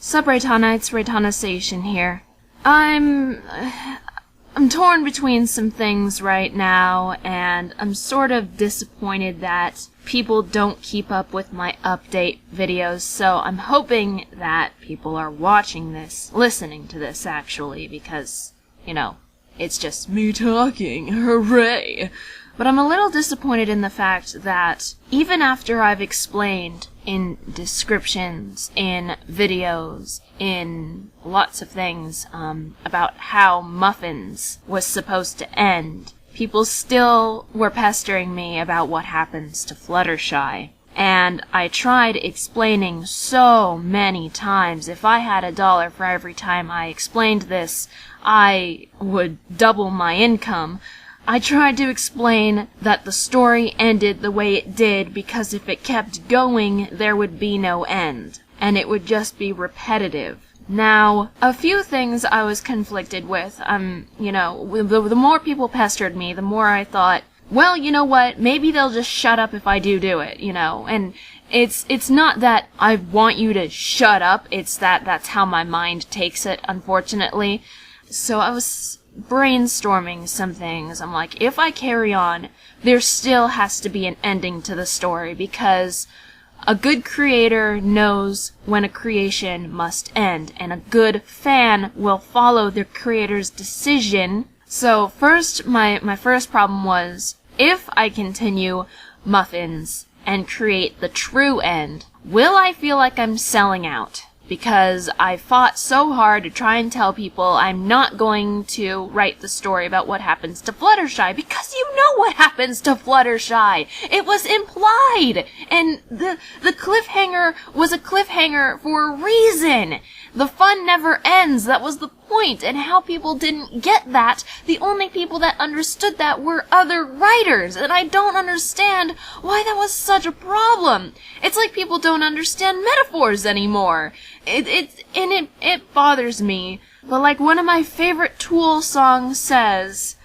Sup, Reittannites, Reitanna Seishin here. I'm torn between some things right now, and I'm sort of disappointed that people don't keep up with my update videos, so I'm hoping that people are watching this, listening to this actually, because, you know, it's just me talking, hooray! But I'm a little disappointed in the fact that even after I've explained in descriptions, in videos, in lots of things, about how Muffins was supposed to end, people still were pestering me about what happens to Fluttershy. And I tried explaining so many times. If I had $1 for every time I explained this, I would double my income. I tried to explain that the story ended the way it did because if it kept going, there would be no end, and it would just be repetitive. Now, a few things I was conflicted with. You know, the more people pestered me, the more I thought, well, you know what, maybe they'll just shut up if I do it, you know, and it's not that I want you to shut up, it's that that's how my mind takes it, unfortunately. So I was brainstorming some things. I'm like, if I carry on, there still has to be an ending to the story, because a good creator knows when a creation must end, and a good fan will follow their creator's decision. So first, my first problem was, if I continue Muffins and create the true end, will I feel like I'm selling out? Because I fought so hard to try and tell people I'm not going to write the story about what happens to Fluttershy, because you know what happens to Fluttershy! It was implied! And the cliffhanger was a cliffhanger for a reason! The fun never ends, that was the point, and how people didn't get that, the only people that understood that were other writers, and I don't understand why that was such a problem. It's like people don't understand metaphors anymore. It bothers me. But like one of my favorite Tool songs says,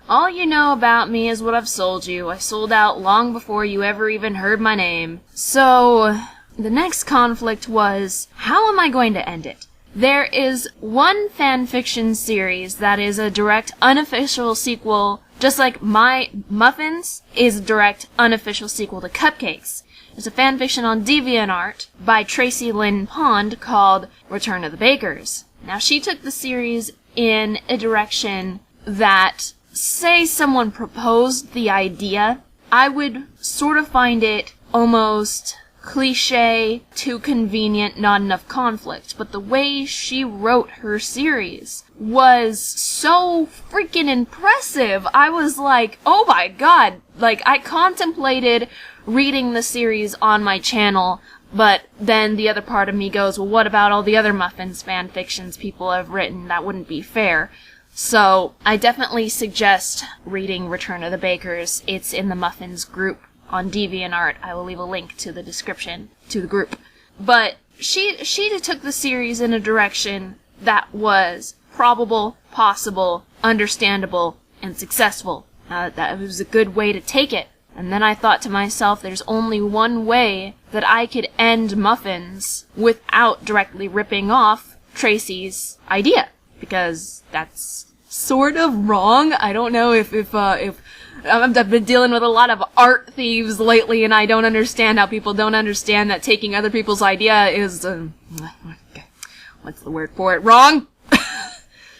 all you know about me is what I've sold you. I sold out long before you ever even heard my name. So, the next conflict was, how am I going to end it? There is one fanfiction series that is a direct unofficial sequel, just like my Muffins is a direct unofficial sequel to Cupcakes. There's a fanfiction on DeviantArt by Tracy Lynn Pond called Return of the Bakers. Now, she took the series in a direction that, say someone proposed the idea, I would sort of find it almost cliche, too convenient, not enough conflict. But the way she wrote her series was so freaking impressive. I was like, oh my god. Like, I contemplated reading the series on my channel, but then the other part of me goes, well, what about all the other Muffins fanfictions people have written? That wouldn't be fair. So, I definitely suggest reading Return of the Bakers. It's in the Muffins group on DeviantArt. I will leave a link to the description to the group. But she took the series in a direction that was probable, possible, understandable, and successful. That was a good way to take it. And then I thought to myself, there's only one way that I could end Muffins without directly ripping off Tracy's idea. Because that's sort of wrong. I don't know if I've been dealing with a lot of art thieves lately, and I don't understand how people don't understand that taking other people's idea is, what's the word for it? Wrong?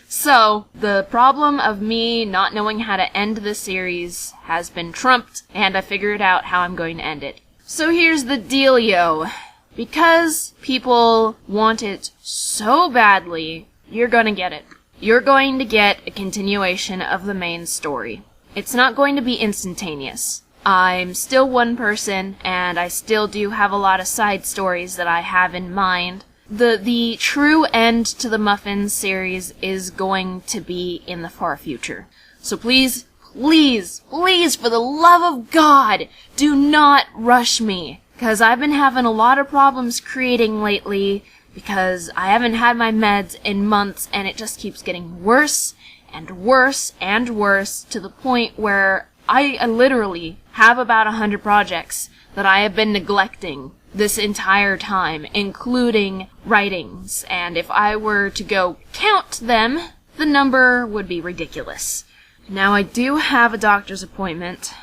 So, the problem of me not knowing how to end the series has been trumped, and I figured out how I'm going to end it. So here's the dealio. Because people want it so badly, you're gonna get it. You're going to get a continuation of the main story. It's not going to be instantaneous. I'm still one person, and I still do have a lot of side stories that I have in mind. The true end to the Muffins series is going to be in the far future. So please, please, please, for the love of God, do not rush me. Because I've been having a lot of problems creating lately, because I haven't had my meds in months, and it just keeps getting worse and worse and worse, to the point where I literally have about 100 projects that I have been neglecting this entire time, including writings. And if I were to go count them, the number would be ridiculous. Now, I do have a doctor's appointment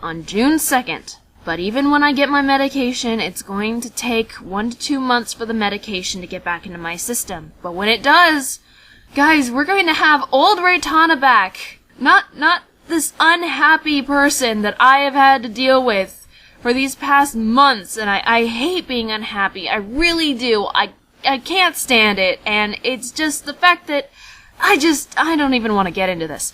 on June 2nd. But even when I get my medication, it's going to take 1 to 2 months for the medication to get back into my system. But when it does, guys, we're going to have old Reitanna back. Not this unhappy person that I have had to deal with for these past months. And I hate being unhappy. I really do. I can't stand it. And it's just the fact that I don't even want to get into this.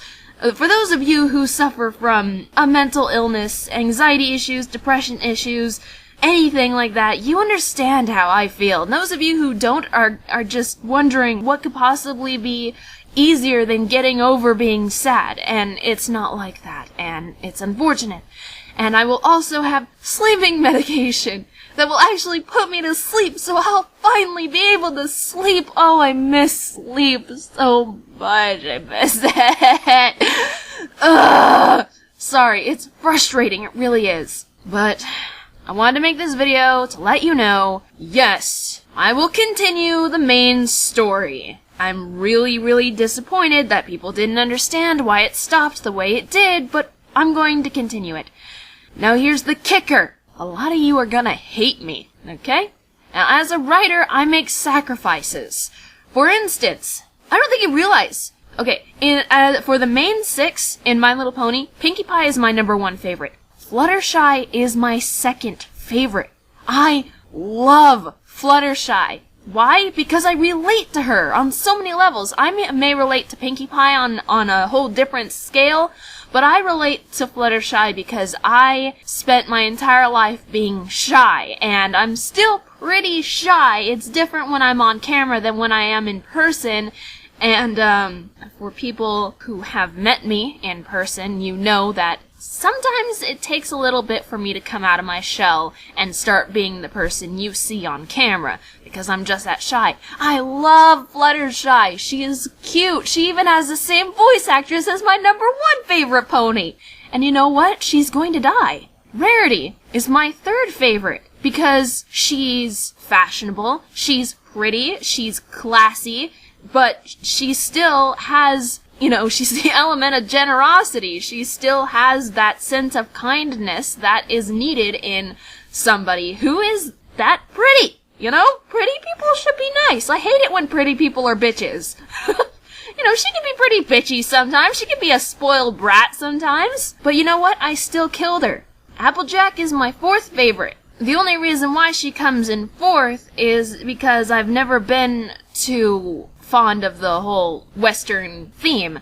For those of you who suffer from a mental illness, anxiety issues, depression issues, anything like that, you understand how I feel. And those of you who don't are just wondering what could possibly be easier than getting over being sad. And it's not like that. And it's unfortunate. And I will also have sleeping medication that will actually put me to sleep, so I'll finally be able to sleep. Oh, I miss sleep so much. I miss it. Ugh. Sorry, it's frustrating. It really is. But I wanted to make this video to let you know, yes, I will continue the main story. I'm really disappointed that people didn't understand why it stopped the way it did, but I'm going to continue it. Now here's the kicker. A lot of you are gonna hate me, okay? Now, as a writer, I make sacrifices. For instance, I don't think you realize. Okay, for the main 6 in My Little Pony, Pinkie Pie is my #1 favorite. Fluttershy is my 2nd favorite. I love Fluttershy. Why? Because I relate to her on so many levels. I may relate to Pinkie Pie on a whole different scale, but I relate to Fluttershy because I spent my entire life being shy, and I'm still pretty shy. It's different when I'm on camera than when I am in person, and for people who have met me in person, you know that sometimes it takes a little bit for me to come out of my shell and start being the person you see on camera, because I'm just that shy. I love Fluttershy. She is cute. She even has the same voice actress as my #1 favorite pony. And you know what? She's going to die. Rarity is my 3rd favorite, because she's fashionable, she's pretty, she's classy, but she still has, she's the element of generosity. She still has that sense of kindness that is needed in somebody who is that pretty. Pretty people should be nice. I hate it when pretty people are bitches. She can be pretty bitchy sometimes. She can be a spoiled brat sometimes. But you know what? I still killed her. Applejack is my 4th favorite. The only reason why she comes in 4th is because I've never been too fond of the whole Western theme.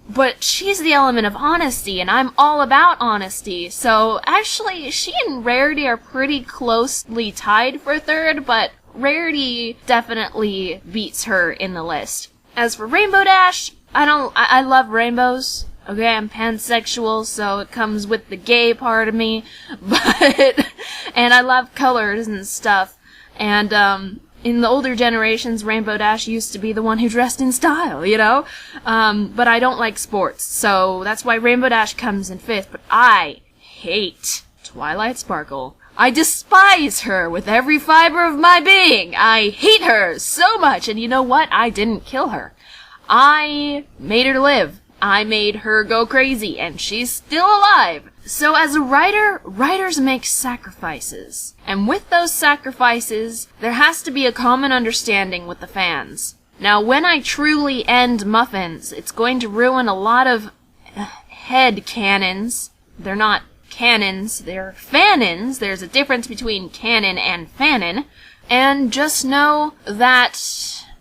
But she's the element of honesty, and I'm all about honesty. So actually, she and Rarity are pretty closely tied for 3rd, but Rarity definitely beats her in the list. As for Rainbow Dash, I love rainbows. Okay, I'm pansexual, so it comes with the gay part of me. And I love colors and stuff. And, in the older generations, Rainbow Dash used to be the one who dressed in style, but I don't like sports, so that's why Rainbow Dash comes in 5th, but I hate Twilight Sparkle. I despise her with every fiber of my being. I hate her so much, and you know what? I didn't kill her. I made her live. I made her go crazy, and she's still alive. So as a writer, writers make sacrifices. And with those sacrifices, there has to be a common understanding with the fans. Now, when I truly end Muffins, it's going to ruin a lot of head canons. They're not canons, they're fanons. There's a difference between canon and fanon. And just know that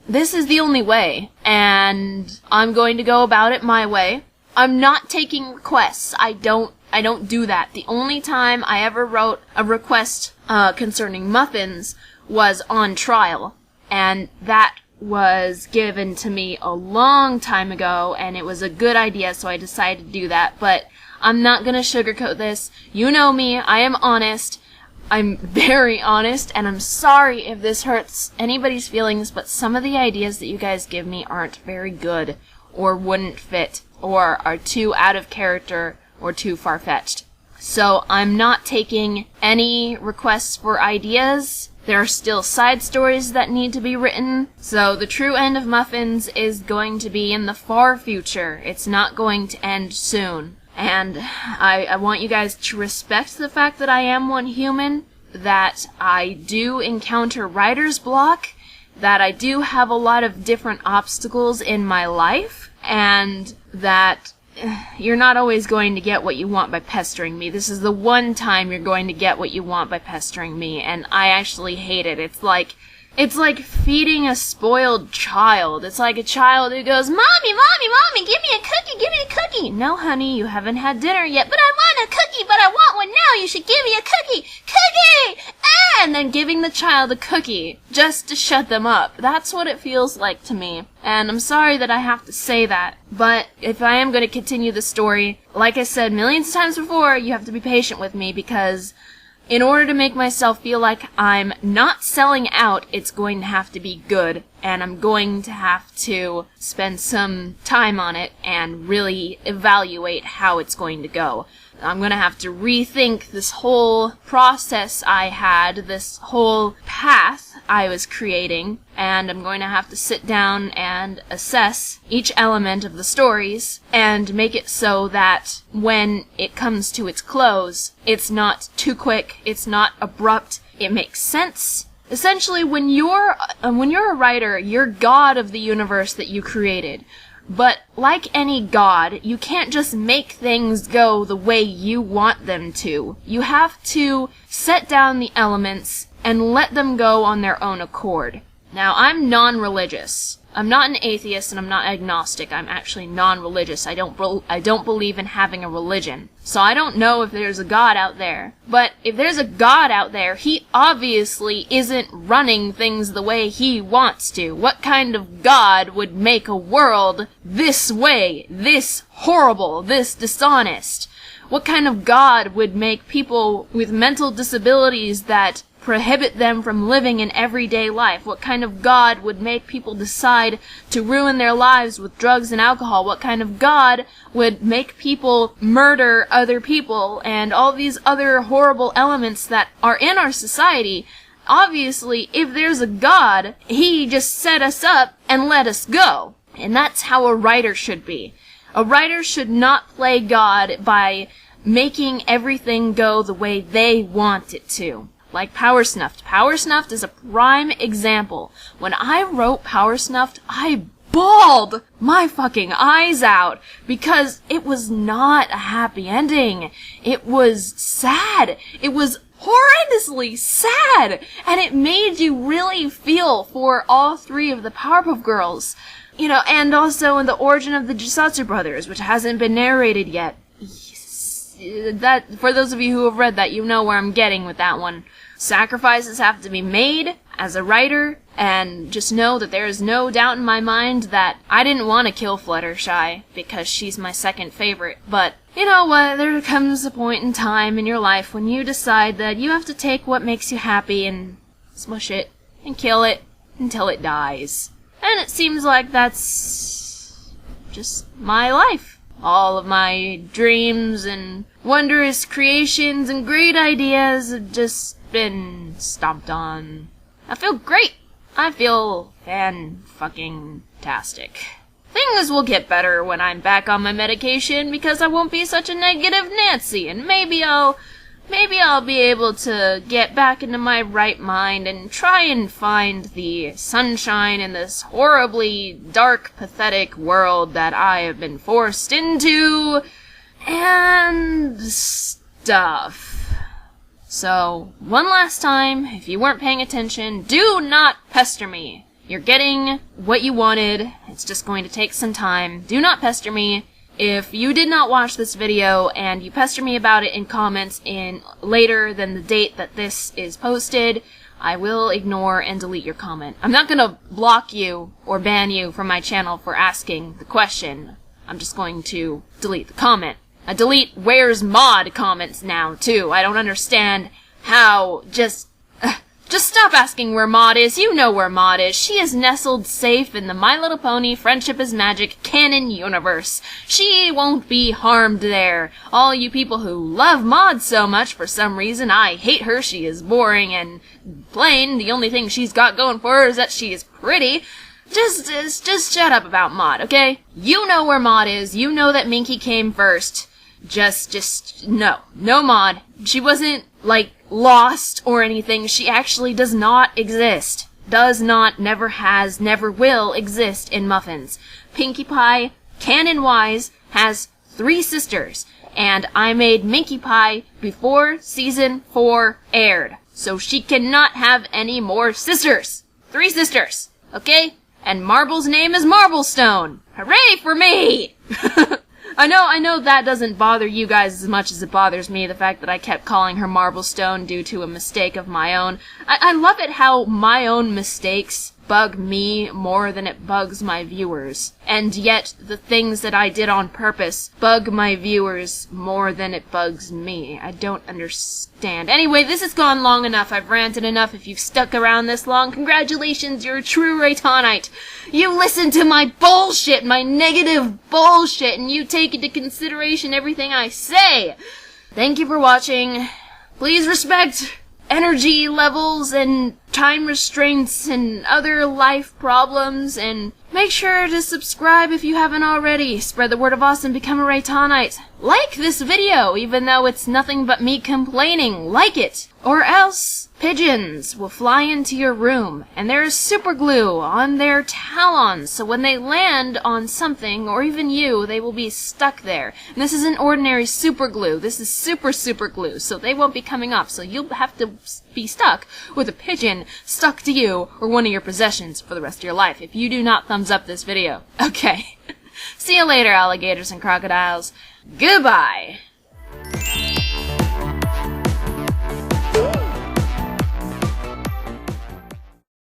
this is the only way, and I'm going to go about it my way. I'm not taking requests. I don't do that. The only time I ever wrote a request concerning Muffins was on trial, and that was given to me a long time ago, and it was a good idea, so I decided to do that. But I'm not gonna sugarcoat this. You know me, I am honest. I'm very honest, and I'm sorry if this hurts anybody's feelings, but some of the ideas that you guys give me aren't very good, or wouldn't fit, or are too out of character, or too far-fetched. So I'm not taking any requests for ideas. There are still side stories that need to be written. So the true end of Muffins is going to be in the far future. It's not going to end soon. And I want you guys to respect the fact that I am one human, that I do encounter writer's block, that I do have a lot of different obstacles in my life, and that you're not always going to get what you want by pestering me. This is the one time you're going to get what you want by pestering me, and I actually hate it. It's like feeding a spoiled child. It's like a child who goes, Mommy, Mommy, Mommy, give me a cookie, give me a cookie. No, honey, you haven't had dinner yet, but I want a cookie, but I want one now. You should give me a cookie. Cookie! And then giving the child a cookie just to shut them up. That's what it feels like to me. And I'm sorry that I have to say that, but if I am going to continue the story, like I said millions of times before, you have to be patient with me, because in order to make myself feel like I'm not selling out, it's going to have to be good, and I'm going to have to spend some time on it and really evaluate how it's going to go. I'm going to have to rethink this whole process I had, this whole path I was creating, and I'm going to have to sit down and assess each element of the stories and make it so that when it comes to its close, it's not too quick, it's not abrupt, it makes sense. Essentially, when you're a writer, you're God of the universe that you created. But like any god, you can't just make things go the way you want them to. You have to set down the elements and let them go on their own accord. Now, I'm non-religious. I'm not an atheist and I'm not agnostic. I'm actually non-religious. I don't believe in having a religion. So I don't know if there's a God out there. But if there's a God out there, he obviously isn't running things the way he wants to. What kind of God would make a world this way, this horrible, this dishonest? What kind of God would make people with mental disabilities that prohibit them from living an everyday life? What kind of God would make people decide to ruin their lives with drugs and alcohol? What kind of God would make people murder other people and all these other horrible elements that are in our society? Obviously, if there's a God, he just set us up and let us go. And that's how a writer should be. A writer should not play God by making everything go the way they want it to. Like Power Snuffed. Power Snuffed is a prime example. When I wrote Power Snuffed, I bawled my fucking eyes out because it was not a happy ending. It was sad. It was horrendously sad. And it made you really feel for all three of the Powerpuff Girls. You know, and also in the origin of the Jisatsu brothers, which hasn't been narrated yet. That, for those of you who have read that, you know where I'm getting with that one. Sacrifices have to be made as a writer, and just know that there is no doubt in my mind that I didn't want to kill Fluttershy, because she's my second favorite, but you know what, there comes a point in time in your life when you decide that you have to take what makes you happy and smush it, and kill it, until it dies. And it seems like that's just my life. All of my dreams and wondrous creations and great ideas have just been stomped on. I feel great. I feel fan-fucking-tastic. Things will get better when I'm back on my medication because I won't be such a negative Nancy, and maybe I'll be able to get back into my right mind and try and find the sunshine in this horribly dark, pathetic world that I have been forced into, and stuff. So, one last time, if you weren't paying attention, do not pester me. You're getting what you wanted. It's just going to take some time. Do not pester me. If you did not watch this video and you pester me about it in comments in later than the date that this is posted, I will ignore and delete your comment. I'm not gonna block you or ban you from my channel for asking the question. I'm just going to delete the comment. I delete where's mod comments now, too. I don't understand how just Just stop asking where Maud is. You know where Maud is. She is nestled safe in the My Little Pony Friendship is Magic canon universe. She won't be harmed there. All you people who love Maud so much, for some reason, I hate her. She is boring and plain. The only thing she's got going for her is that she is pretty. Just shut up about Maud, okay? You know where Maud is. You know that Minky came first. No Maud. She wasn't, lost or anything. She actually does not exist. Does not, never has, never will exist in Muffins. Pinkie Pie, canon-wise, has 3 sisters, and I made Minkie Pie before Season 4 aired. So she cannot have any more sisters. 3 sisters, okay? And Marble's name is Marblestone. Hooray for me! I know that doesn't bother you guys as much as it bothers me, the fact that I kept calling her Marblestone due to a mistake of my own. I love it how my own mistakes bug me more than it bugs my viewers. And yet, the things that I did on purpose bug my viewers more than it bugs me. I don't understand. Anyway, this has gone long enough. I've ranted enough. If you've stuck around this long, congratulations, you're a true Reitannite. You listen to my bullshit, my negative bullshit, and you take into consideration everything I say. Thank you for watching. Please respect energy levels and time restraints and other life problems, and make sure to subscribe if you haven't already. Spread the word of us and become a Reitannite. Like this video, even though it's nothing but me complaining. Like it. Or else pigeons will fly into your room, and there's super glue on their talons, so when they land on something, or even you, they will be stuck there. And this isn't ordinary super glue. This is super glue, so they won't be coming off, so you'll have to be stuck with a pigeon stuck to you or one of your possessions for the rest of your life if you do not thumbs up this video. Okay. See you later, alligators and crocodiles. Goodbye.